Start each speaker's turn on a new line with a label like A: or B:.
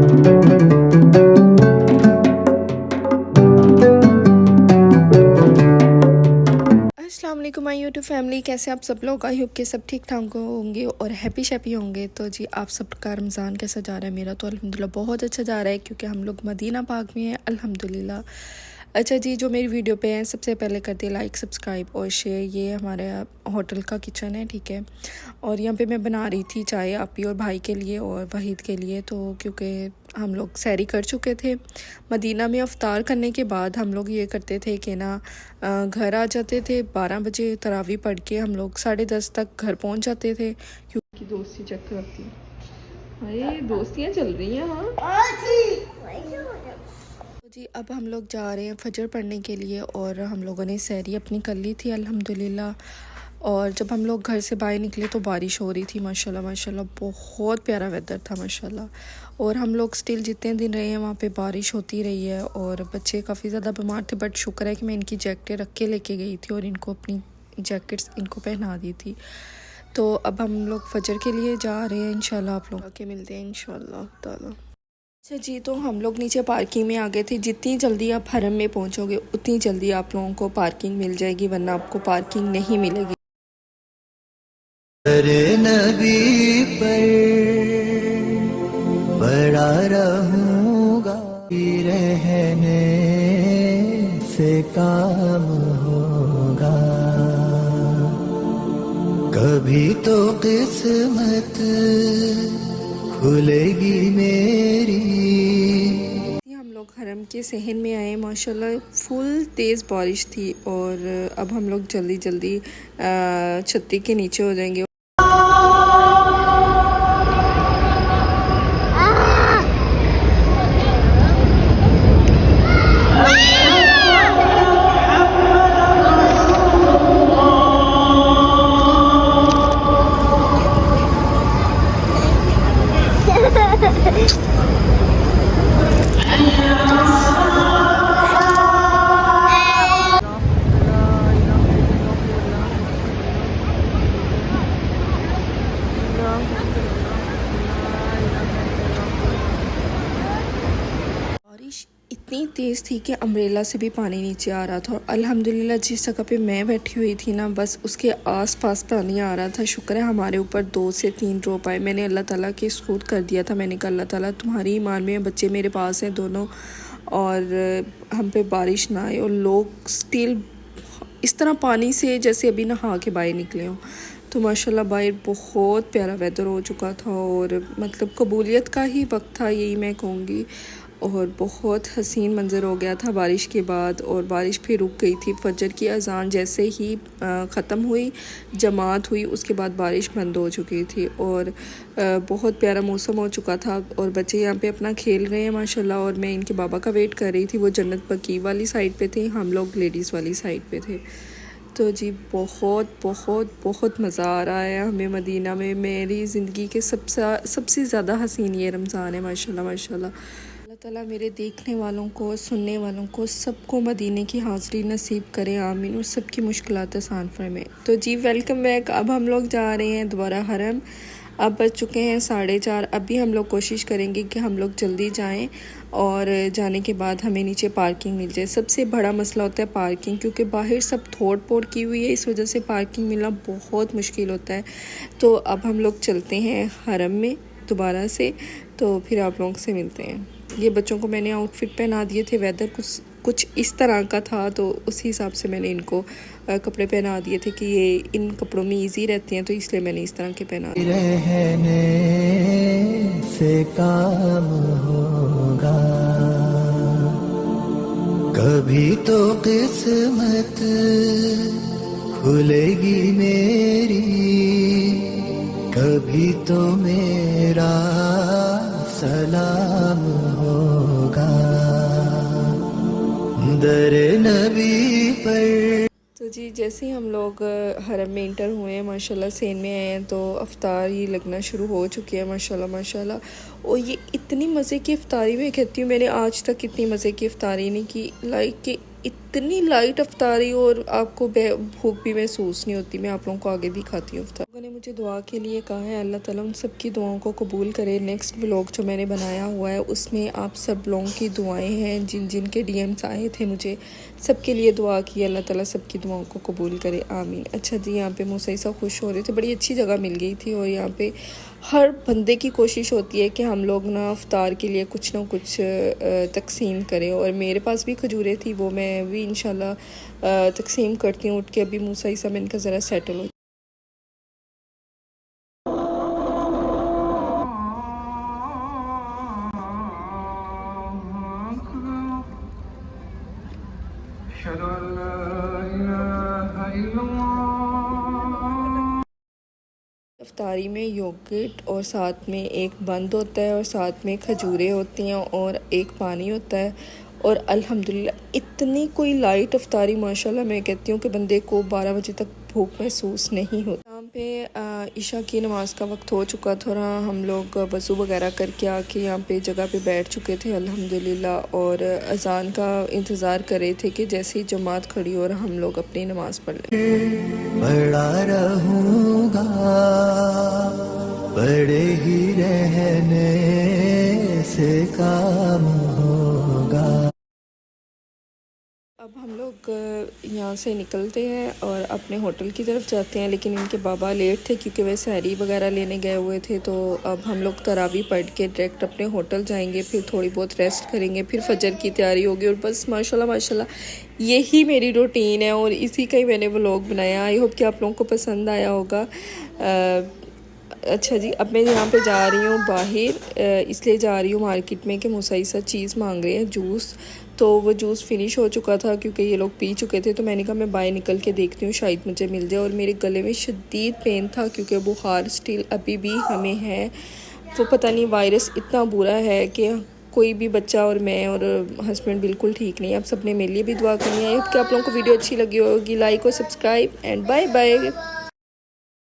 A: अस्सलाम वालेकुम my YouTube family, कैसे आप सब लोग। आई होप के सब ठीक ठाक होंगे और हैप्पी शैप्पी होंगे। तो जी आप सबका रमज़ान कैसा जा रहा है। मेरा तो अल्हम्दुलिल्लाह बहुत अच्छा जा रहा है, क्योंकि हम लोग मदीना पाक में हैं अल्हम्दुलिल्लाह। अच्छा जी, जो मेरी वीडियो पे हैं सबसे पहले कर दिए लाइक, सब्सक्राइब और शेयर। ये हमारे होटल का किचन है, ठीक है। और यहाँ पे मैं बना रही थी चाय आपी और भाई के लिए और वहीद के लिए। तो क्योंकि हम लोग सैरी कर चुके थे मदीना में, अफ्तार करने के बाद हम लोग ये करते थे कि ना घर आ जाते थे 12 बजे, तरावी पढ़ के हम लोग 10:30 तक घर पहुँच जाते थे। क्योंकि दोस्ती चेक करती है, अरे दोस्तियाँ चल रही हैं। हाँ जी, अब हम लोग जा रहे हैं फजर पढ़ने के लिए और हम लोगों ने सैरी अपनी कर ली थी अल्हम्दुलिल्लाह। और जब हम लोग घर से बाहर निकले तो बारिश हो रही थी माशाल्लाह माशाल्लाह, बहुत प्यारा वेदर था माशाल्लाह। और हम लोग स्टिल जितने दिन रहे हैं वहाँ पे बारिश होती रही है। और बच्चे काफ़ी ज़्यादा बीमार थे, बट शुक्र है कि मैं इनकी जैकेटें रख के लेके गई थी और इनको अपनी जैकेट्स इनको पहना दी थी। तो अब हम लोग फजर के लिए जा रहे हैं, इंशाल्लाह आप लोग आके मिलते हैं इंशाल्लाह ताला। अच्छा जी, तो हम लोग नीचे पार्किंग में आ गए थे। जितनी जल्दी आप हरम में पहुंचोगे उतनी जल्दी आप लोगों को पार्किंग मिल जाएगी, वरना आपको पार्किंग नहीं मिलेगी।
B: नबी पर बड़ा रहूंगा, रहने से काम होगा, कभी तो किस्मत खुलेगी मेरी।
A: हम लोग हरम के सहन में आए, माशाल्लाह फुल तेज़ बारिश थी। और अब हम लोग जल्दी जल्दी छतरी के नीचे हो जाएंगे। बारिश इतनी तेज़ थी कि अम्ब्रेला से भी पानी नीचे आ रहा था। और अल्हम्दुलिल्लाह जिस जगह पे मैं बैठी हुई थी ना, बस उसके आसपास पानी आ रहा था। शुक्र है हमारे ऊपर 2 से 3 ड्रॉप आए। मैंने अल्लाह ताला के सुपुर्द कर दिया था। मैंने कहा अल्लाह ताला तुम्हारी ईमान में, बच्चे मेरे पास हैं दोनों, और हम पे बारिश ना आए और लोग स्टिल इस तरह पानी से जैसे अभी नहा के बाहर निकले हों। तो माशाल्लाह बाहर बहुत प्यारा वेदर हो चुका था और मतलब कबूलियत का ही वक्त था, यही मैं कहूँगी। और बहुत हसीन मंज़र हो गया था बारिश के बाद। और बारिश फिर रुक गई थी। फजर की अज़ान जैसे ही ख़त्म हुई, जमात हुई, उसके बाद बारिश बंद हो चुकी थी और बहुत प्यारा मौसम हो चुका था। और बच्चे यहाँ पे अपना खेल रहे हैं माशाल्लाह। और मैं इनके बाबा का वेट कर रही थी। वो जन्नत बकी वाली साइड पे थे, हम लोग लेडीज़ वाली साइड पे थे। तो जी बहुत बहुत बहुत मज़ा आ रहा है हमें मदीना में। मेरी ज़िंदगी के सबसे ज़्यादा हसीन ये रमज़ान है माशाल्लाह माशाल्लाह। अल्लाह ताला मेरे देखने वालों को, सुनने वालों को, सबको मदीने की हाज़िरी नसीब करे, आमीन। और सबकी मुश्किलात आसान फरमाए। तो जी वेलकम बैक। अब हम लोग जा रहे हैं दोबारा हरम। अब बज चुके हैं 4:30। अभी हम लोग कोशिश करेंगे कि हम लोग जल्दी जाएं और जाने के बाद हमें नीचे पार्किंग मिल जाए। सबसे बड़ा मसला होता है पार्किंग, क्योंकि बाहर सब थोड़ फोड़ की हुई है, इस वजह से पार्किंग मिलना बहुत मुश्किल होता है। तो अब हम लोग चलते हैं हरम में दोबारा से, तो फिर आप लोगों से मिलते हैं। ये बच्चों को मैंने आउटफिट पहना दिए थे, वेदर कुछ इस तरह का था, तो उसी हिसाब से मैंने इनको कपड़े पहना दिए थे कि ये इन कपड़ों में इजी रहते हैं, तो इसलिए मैंने इस तरह के पहना दिए।
B: रहने से काम होगा, कभी तो किस्मत खुलेगी मेरी, कभी तो मेरा सलाम होगा दर नबी पर।
A: तो जी जैसे ही हम लोग हरम में इंटर हुए हैं माशाल्लाह, सेन में आए हैं, तो अफ्तार ही लगना शुरू हो चुकी है माशाल्लाह माशाल्लाह। और ये इतनी मज़े की अफ्तारी मैं कहती हूँ, मैंने आज तक इतनी मज़े की अफ्तारी नहीं की। लाइक कि इतनी लाइट अफ्तारी और आपको भूख भी महसूस नहीं होती। मैं आप लोगों को आगे दिखाती हूँ अफ्तार। लोगों ने मुझे दुआ के लिए कहा है, अल्लाह ताला उन सब की दुआओं को कबूल करे। नेक्स्ट व्लॉग जो मैंने बनाया हुआ है उसमें आप सब लोगों की दुआएं हैं, जिन जिन के डीएम्स आए थे मुझे सबके लिए दुआ की, अल्लाह ताला सबकी दुआओं को कबूल करे, आमीन। अच्छा जी, यहाँ पे मुसैसा खुश हो रहे थे, बड़ी अच्छी जगह मिल गई थी और यहाँ पे हर बंदे की कोशिश होती है कि हम लोग ना इफ्तार के लिए कुछ ना कुछ तकसीम करें, और मेरे पास भी खजूरें थी, वो मैं भी इंशाल्लाह तकसीम करती हूँ उठ के। अभी मुसैसा में इनका ज़रा सेटल हो। इफ्तारी में योगर्ट और साथ में एक बंद होता है और साथ में खजूरें होती हैं और एक पानी होता है, और अल्हम्दुलिल्लाह इतनी कोई लाइट इफ्तारी माशाल्लाह, मैं कहती हूँ कि बंदे को 12 बजे तक भूख महसूस नहीं होती। यहाँ पे इशा की नमाज़ का वक्त हो चुका था और हम लोग वज़ू वगैरह करके आके यहाँ पे जगह पे बैठ चुके थे अल्हम्दुलिल्लाह, और अज़ान का इंतज़ार कर रहे थे कि जैसे ही जमात खड़ी हो और हम लोग अपनी नमाज़ पढ़ लें।
B: बड़ा रहूँगा, बड़े ही रहने से काम होगा।
A: अब हम लोग यहाँ से निकलते हैं और अपने होटल की तरफ जाते हैं, लेकिन इनके बाबा लेट थे क्योंकि वे सहरी वगैरह लेने गए हुए थे। तो अब हम लोग तरावी पढ़ के डायरेक्ट अपने होटल जाएंगे, फिर थोड़ी बहुत रेस्ट करेंगे, फिर फजर की तैयारी होगी, और बस माशाल्लाह माशाल्लाह यही मेरी रूटीन है और इसी का ही मैंने व्लॉग बनाया। आई होप कि आप लोगों को पसंद आया होगा। अच्छा जी, अब मैं यहाँ पे जा रही हूँ बाहर, इसलिए जा रही हूँ मार्केट में कि मुसैसा चीज़ मांग रहे हैं, जूस। तो वो जूस फिनिश हो चुका था क्योंकि ये लोग पी चुके थे, तो मैंने कहा मैं बाहर निकल के देखती हूँ शायद मुझे मिल जाए। और मेरे गले में शदीद पेन था क्योंकि बुखार स्टिल अभी भी हमें है। वो पता नहीं वायरस इतना बुरा है कि कोई भी बच्चा और मैं और हस्बैंड बिल्कुल ठीक नहीं है। आप सब ने मेरे लिए भी दुआ करनी है। कि आप लोगों को वीडियो अच्छी लगी होगी, लाइक और सब्सक्राइब, एंड बाय बाय।